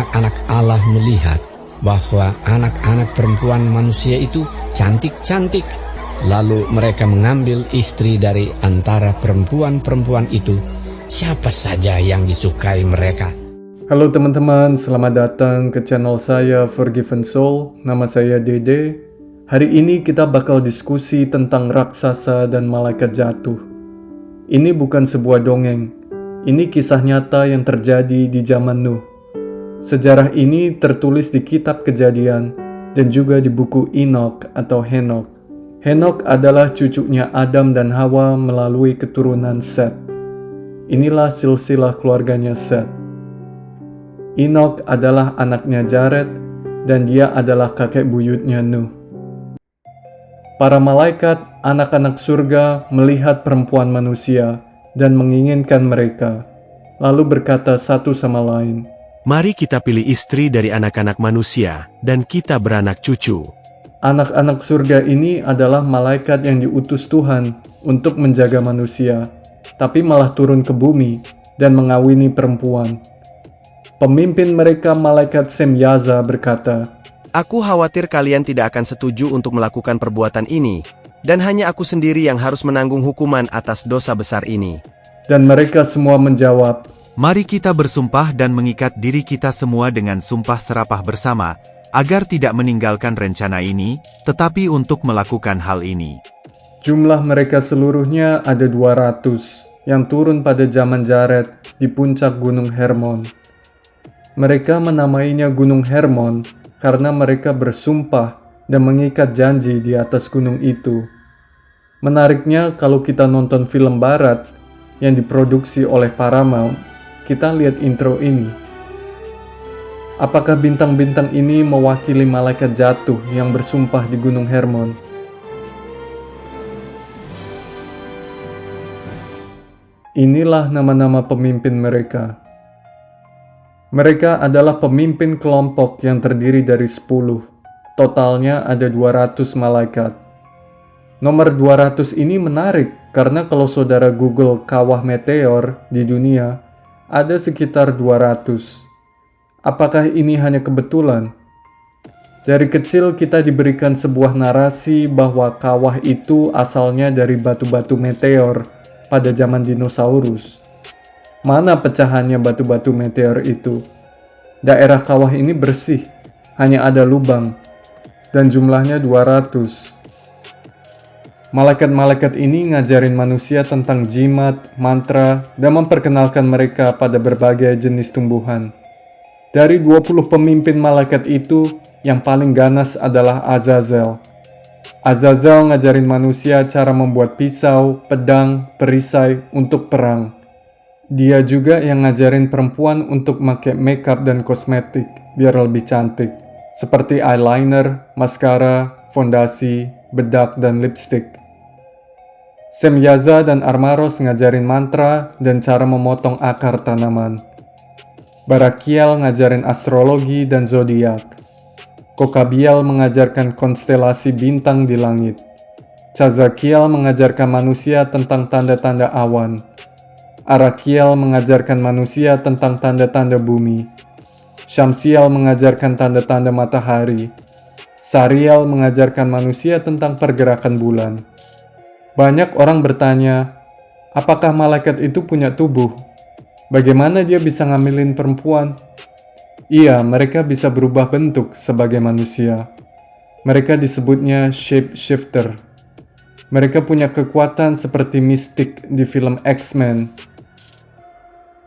anak-anak Allah melihat bahwa anak-anak perempuan manusia itu cantik-cantik, lalu mereka mengambil istri dari antara perempuan-perempuan itu, siapa saja yang disukai mereka. Halo teman-teman, selamat datang ke channel saya Forgiven Soul. Nama saya Dede. Hari ini kita bakal diskusi tentang raksasa dan malaikat jatuh. Ini bukan sebuah dongeng. Ini kisah nyata yang terjadi di zaman Nuh. Sejarah ini tertulis di kitab Kejadian dan juga di buku Enoch atau Henokh. Henokh adalah cucunya Adam dan Hawa melalui keturunan Seth. Inilah silsilah keluarganya Seth. Enoch adalah anaknya Jared dan dia adalah kakek buyutnya Nuh. Para malaikat, anak-anak surga melihat perempuan manusia dan menginginkan mereka, lalu berkata satu sama lain, "Mari kita pilih istri dari anak-anak manusia, dan kita beranak cucu." Anak-anak surga ini adalah malaikat yang diutus Tuhan untuk menjaga manusia, tapi malah turun ke bumi dan mengawini perempuan. Pemimpin mereka, malaikat Semyaza, berkata, "Aku khawatir kalian tidak akan setuju untuk melakukan perbuatan ini, dan hanya aku sendiri yang harus menanggung hukuman atas dosa besar ini." Dan mereka semua menjawab, "Mari kita bersumpah dan mengikat diri kita semua dengan sumpah serapah bersama, agar tidak meninggalkan rencana ini, tetapi untuk melakukan hal ini." Jumlah mereka seluruhnya ada 200 yang turun pada zaman Jared di puncak Gunung Hermon. Mereka menamainya Gunung Hermon karena mereka bersumpah dan mengikat janji di atas gunung itu. Menariknya, kalau kita nonton film barat yang diproduksi oleh Paramount, kita lihat intro ini. Apakah bintang-bintang ini mewakili malaikat jatuh yang bersumpah di Gunung Hermon? Inilah nama-nama pemimpin mereka. Mereka adalah pemimpin kelompok yang terdiri dari 10. Totalnya ada 200 malaikat. Nomor 200 ini menarik karena kalau saudara Google kawah meteor di dunia, ada sekitar 200. Apakah ini hanya kebetulan? Dari kecil kita diberikan sebuah narasi bahwa kawah itu asalnya dari batu-batu meteor pada zaman dinosaurus. Mana pecahannya batu-batu meteor itu? Daerah kawah ini bersih, hanya ada lubang, dan jumlahnya 200. Malaikat-malaikat ini ngajarin manusia tentang jimat, mantra, dan memperkenalkan mereka pada berbagai jenis tumbuhan. Dari 20 pemimpin malaikat itu, yang paling ganas adalah Azazel. Azazel ngajarin manusia cara membuat pisau, pedang, perisai untuk perang. Dia juga yang ngajarin perempuan untuk pakai makeup dan kosmetik biar lebih cantik, seperti eyeliner, maskara, fondasi, bedak, dan lipstick. Semyaza dan Armaros ngajarin mantra dan cara memotong akar tanaman. Barakiel ngajarin astrologi dan zodiak. Kokabiel mengajarkan konstelasi bintang di langit. Cazakiel mengajarkan manusia tentang tanda-tanda awan. Arakiel mengajarkan manusia tentang tanda-tanda bumi. Syamsiel mengajarkan tanda-tanda matahari. Sariel mengajarkan manusia tentang pergerakan bulan. Banyak orang bertanya, apakah malaikat itu punya tubuh? Bagaimana dia bisa ngambilin perempuan? Iya, mereka bisa berubah bentuk sebagai manusia. Mereka disebutnya shapeshifter. Mereka punya kekuatan seperti mistik di film X-Men.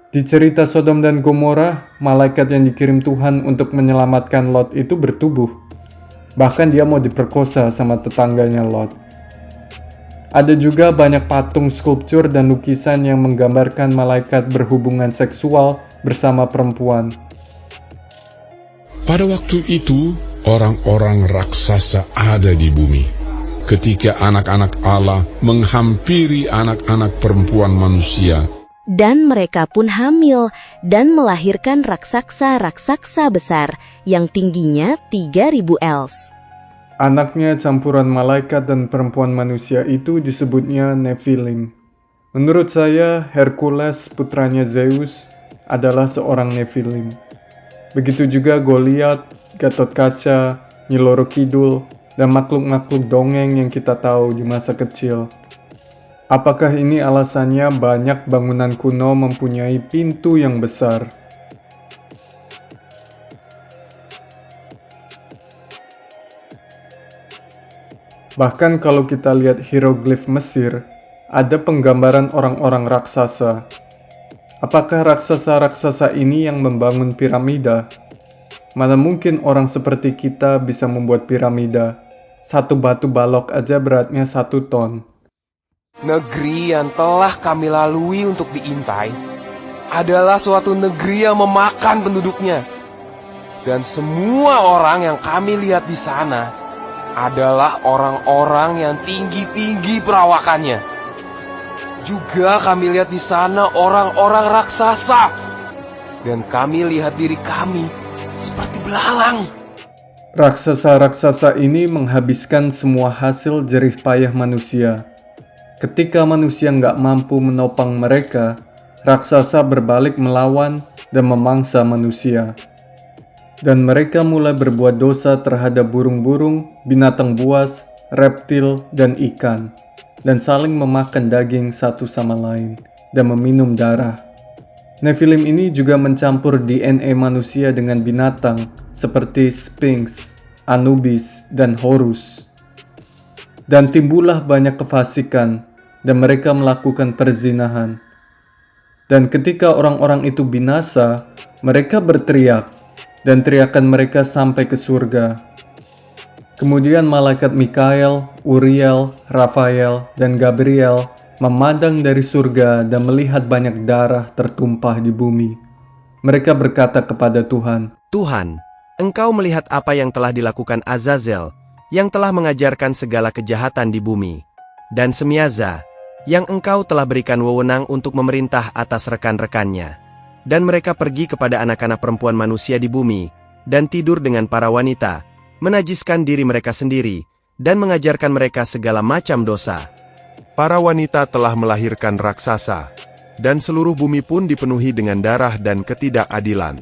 Di cerita Sodom dan Gomora, malaikat yang dikirim Tuhan untuk menyelamatkan Lot itu bertubuh. Bahkan dia mau diperkosa sama tetangganya Lot. Ada juga banyak patung skulptur dan lukisan yang menggambarkan malaikat berhubungan seksual bersama perempuan. Pada waktu itu, orang-orang raksasa ada di bumi. Ketika anak-anak Allah menghampiri anak-anak perempuan manusia, dan mereka pun hamil dan melahirkan raksasa-raksasa besar yang tingginya 3.000 els. Anaknya campuran malaikat dan perempuan manusia itu disebutnya Nephilim. Menurut saya, Hercules putranya Zeus adalah seorang Nephilim. Begitu juga Goliat, Gatot Kaca, Nyi Roro Kidul, dan makhluk-makhluk dongeng yang kita tahu di masa kecil. Apakah ini alasannya banyak bangunan kuno mempunyai pintu yang besar? Bahkan kalau kita lihat hieroglif Mesir, ada penggambaran orang-orang raksasa. Apakah raksasa-raksasa ini yang membangun piramida? Mana mungkin orang seperti kita bisa membuat piramida? Satu batu balok aja beratnya 1 ton. Negeri yang telah kami lalui untuk diintai adalah suatu negeri yang memakan penduduknya. Dan semua orang yang kami lihat di sana adalah orang-orang yang tinggi-tinggi perawakannya. Juga kami lihat di sana orang-orang raksasa. Dan kami lihat diri kami seperti belalang. Raksasa-raksasa ini menghabiskan semua hasil jerih payah manusia. Ketika manusia nggak mampu menopang mereka, raksasa berbalik melawan dan memangsa manusia. Dan mereka mulai berbuat dosa terhadap burung-burung, binatang buas, reptil, dan ikan, dan saling memakan daging satu sama lain, dan meminum darah. Nephilim ini juga mencampur DNA manusia dengan binatang, seperti Sphinx, Anubis, dan Horus. Dan timbullah banyak kefasikan, dan mereka melakukan perzinahan. Dan ketika orang-orang itu binasa, mereka berteriak, dan teriakan mereka sampai ke surga. Kemudian malaikat Mikael, Uriel, Rafael, dan Gabriel memandang dari surga dan melihat banyak darah tertumpah di bumi. Mereka berkata kepada Tuhan, Tuhan, Engkau melihat apa yang telah dilakukan Azazel, yang telah mengajarkan segala kejahatan di bumi, dan Semyaza, yang Engkau telah berikan wewenang untuk memerintah atas rekan-rekannya. Dan mereka pergi kepada anak-anak perempuan manusia di bumi, dan tidur dengan para wanita, menajiskan diri mereka sendiri, dan mengajarkan mereka segala macam dosa. Para wanita telah melahirkan raksasa, dan seluruh bumi pun dipenuhi dengan darah dan ketidakadilan.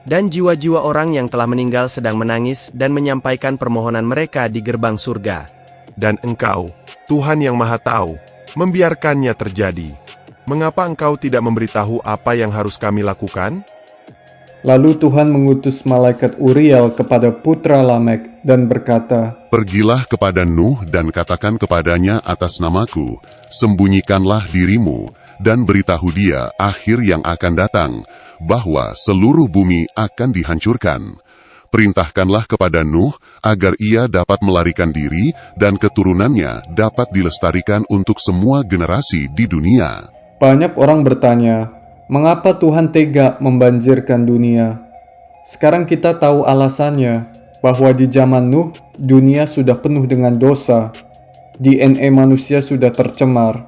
Dan jiwa-jiwa orang yang telah meninggal sedang menangis dan menyampaikan permohonan mereka di gerbang surga. Dan Engkau, Tuhan yang Maha Tahu, membiarkannya terjadi. Mengapa Engkau tidak memberitahu apa yang harus kami lakukan? Lalu Tuhan mengutus malaikat Uriel kepada putra Lamek dan berkata, Pergilah kepada Nuh dan katakan kepadanya atas namaku, sembunyikanlah dirimu, dan beritahu dia akhir yang akan datang, bahwa seluruh bumi akan dihancurkan. Perintahkanlah kepada Nuh agar ia dapat melarikan diri dan keturunannya dapat dilestarikan untuk semua generasi di dunia. Banyak orang bertanya, mengapa Tuhan tega membanjirkan dunia? Sekarang kita tahu alasannya, bahwa di zaman Nuh, dunia sudah penuh dengan dosa. DNA manusia sudah tercemar.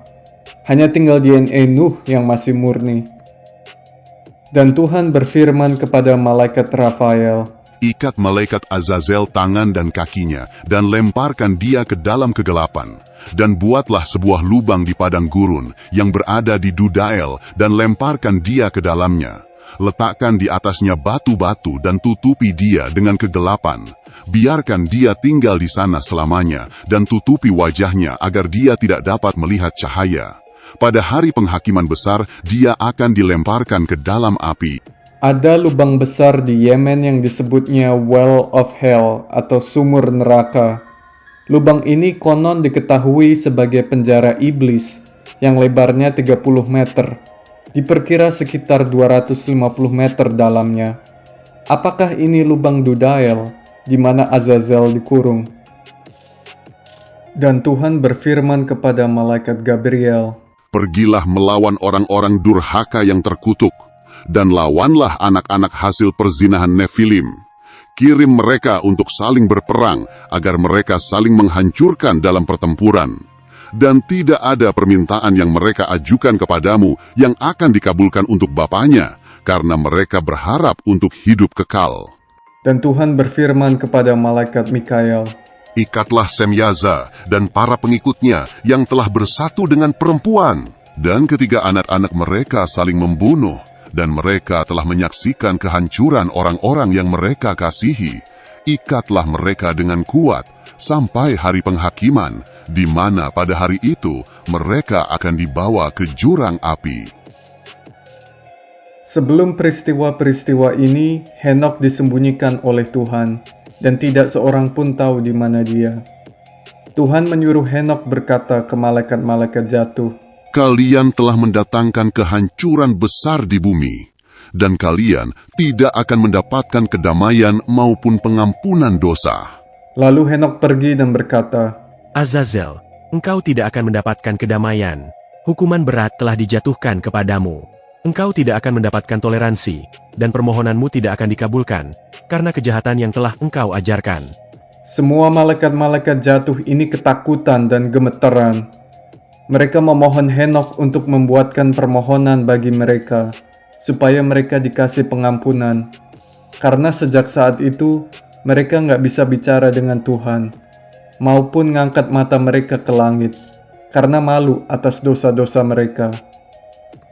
Hanya tinggal DNA Nuh yang masih murni. Dan Tuhan berfirman kepada malaikat Rafael, Ikat malaikat Azazel tangan dan kakinya, dan lemparkan dia ke dalam kegelapan. Dan buatlah sebuah lubang di padang gurun yang berada di Dudael, dan lemparkan dia ke dalamnya. Letakkan di atasnya batu-batu dan tutupi dia dengan kegelapan. Biarkan dia tinggal di sana selamanya, dan tutupi wajahnya agar dia tidak dapat melihat cahaya. Pada hari penghakiman besar, dia akan dilemparkan ke dalam api. Ada lubang besar di Yemen yang disebutnya Well of Hell atau sumur neraka. Lubang ini konon diketahui sebagai penjara iblis yang lebarnya 30 meter. Diperkira sekitar 250 meter dalamnya. Apakah ini lubang Dudael di mana Azazel dikurung? Dan Tuhan berfirman kepada malaikat Gabriel, Pergilah melawan orang-orang durhaka yang terkutuk, dan lawanlah anak-anak hasil perzinahan Nephilim. Kirim mereka untuk saling berperang, agar mereka saling menghancurkan dalam pertempuran. Dan tidak ada permintaan yang mereka ajukan kepadamu yang akan dikabulkan untuk bapaknya, karena mereka berharap untuk hidup kekal. Dan Tuhan berfirman kepada malaikat Mikael, Ikatlah Semyaza dan para pengikutnya yang telah bersatu dengan perempuan, dan ketiga anak-anak mereka saling membunuh, dan mereka telah menyaksikan kehancuran orang-orang yang mereka kasihi. Ikatlah mereka dengan kuat sampai hari penghakiman, di mana pada hari itu mereka akan dibawa ke jurang api. Sebelum peristiwa-peristiwa ini, Henokh disembunyikan oleh Tuhan, dan tidak seorang pun tahu di mana dia. Tuhan menyuruh Henokh berkata ke malaikat-malaikat jatuh, Kalian telah mendatangkan kehancuran besar di bumi, dan kalian tidak akan mendapatkan kedamaian maupun pengampunan dosa. Lalu Henokh pergi dan berkata, Azazel, engkau tidak akan mendapatkan kedamaian. Hukuman berat telah dijatuhkan kepadamu. Engkau tidak akan mendapatkan toleransi, dan permohonanmu tidak akan dikabulkan, karena kejahatan yang telah engkau ajarkan. Semua malaikat-malaikat jatuh ini ketakutan dan gemeteran. Mereka memohon Henokh untuk membuatkan permohonan bagi mereka, supaya mereka dikasih pengampunan. Karena sejak saat itu, mereka nggak bisa bicara dengan Tuhan, maupun ngangkat mata mereka ke langit, karena malu atas dosa-dosa mereka.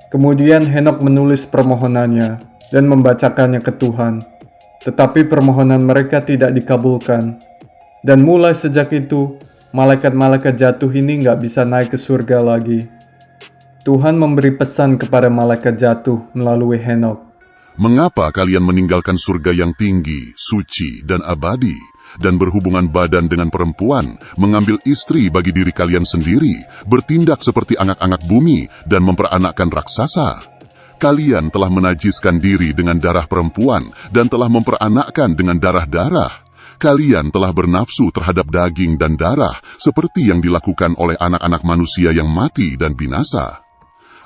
Kemudian Henokh menulis permohonannya, dan membacakannya ke Tuhan. Tetapi permohonan mereka tidak dikabulkan. Dan mulai sejak itu, malaikat-malaikat jatuh ini nggak bisa naik ke surga lagi. Tuhan memberi pesan kepada malaikat jatuh melalui Henokh. Mengapa kalian meninggalkan surga yang tinggi, suci, dan abadi, dan berhubungan badan dengan perempuan, mengambil istri bagi diri kalian sendiri, bertindak seperti anak-anak bumi, dan memperanakkan raksasa? Kalian telah menajiskan diri dengan darah perempuan, dan telah memperanakkan dengan darah-darah. Kalian telah bernafsu terhadap daging dan darah, seperti yang dilakukan oleh anak-anak manusia yang mati dan binasa.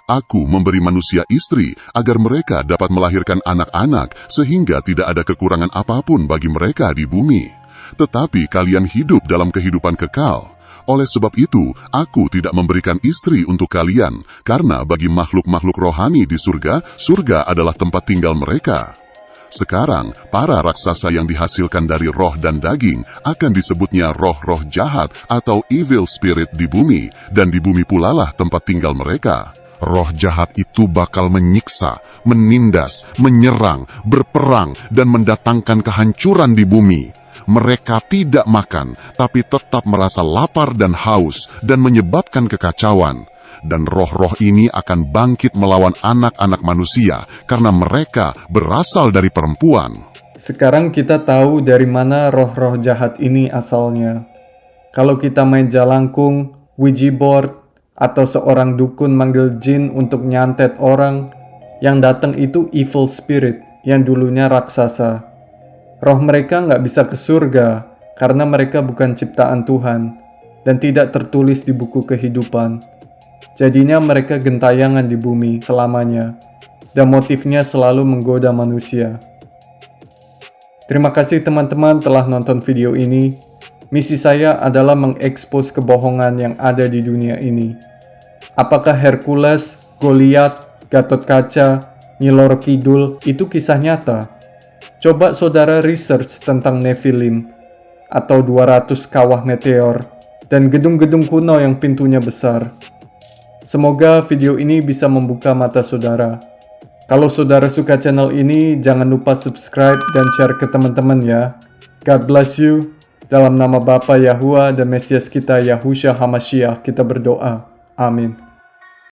Aku memberi manusia istri, agar mereka dapat melahirkan anak-anak, sehingga tidak ada kekurangan apapun bagi mereka di bumi. Tetapi kalian hidup dalam kehidupan kekal. Oleh sebab itu, aku tidak memberikan istri untuk kalian, karena bagi makhluk-makhluk rohani di surga, surga adalah tempat tinggal mereka. Sekarang, para raksasa yang dihasilkan dari roh dan daging akan disebutnya roh-roh jahat atau evil spirit di bumi, dan di bumi pula lah tempat tinggal mereka. Roh jahat itu bakal menyiksa, menindas, menyerang, berperang, dan mendatangkan kehancuran di bumi. Mereka tidak makan, tapi tetap merasa lapar dan haus, dan menyebabkan kekacauan. Dan roh-roh ini akan bangkit melawan anak-anak manusia, karena mereka berasal dari perempuan. Sekarang kita tahu dari mana roh-roh jahat ini asalnya. Kalau kita main jalangkung, Ouija board, atau seorang dukun manggil jin untuk nyantet orang, yang datang itu evil spirit, yang dulunya raksasa. Roh mereka nggak bisa ke surga, karena mereka bukan ciptaan Tuhan, dan tidak tertulis di buku kehidupan. Jadinya mereka gentayangan di bumi selamanya, dan motifnya selalu menggoda manusia. Terima kasih teman-teman telah nonton video ini. Misi saya adalah mengekspos kebohongan yang ada di dunia ini. Apakah Hercules, Goliat, Gatot Kaca, Nyi Loro Kidul itu kisah nyata? Coba saudara research tentang Nephilim, atau 200 kawah meteor, dan gedung-gedung kuno yang pintunya besar. Semoga video ini bisa membuka mata saudara. Kalau saudara suka channel ini, jangan lupa subscribe dan share ke teman-teman ya. God bless you. Dalam nama Bapa Yahuwah dan Mesias kita Yahusha HaMashiach kita berdoa. Amin.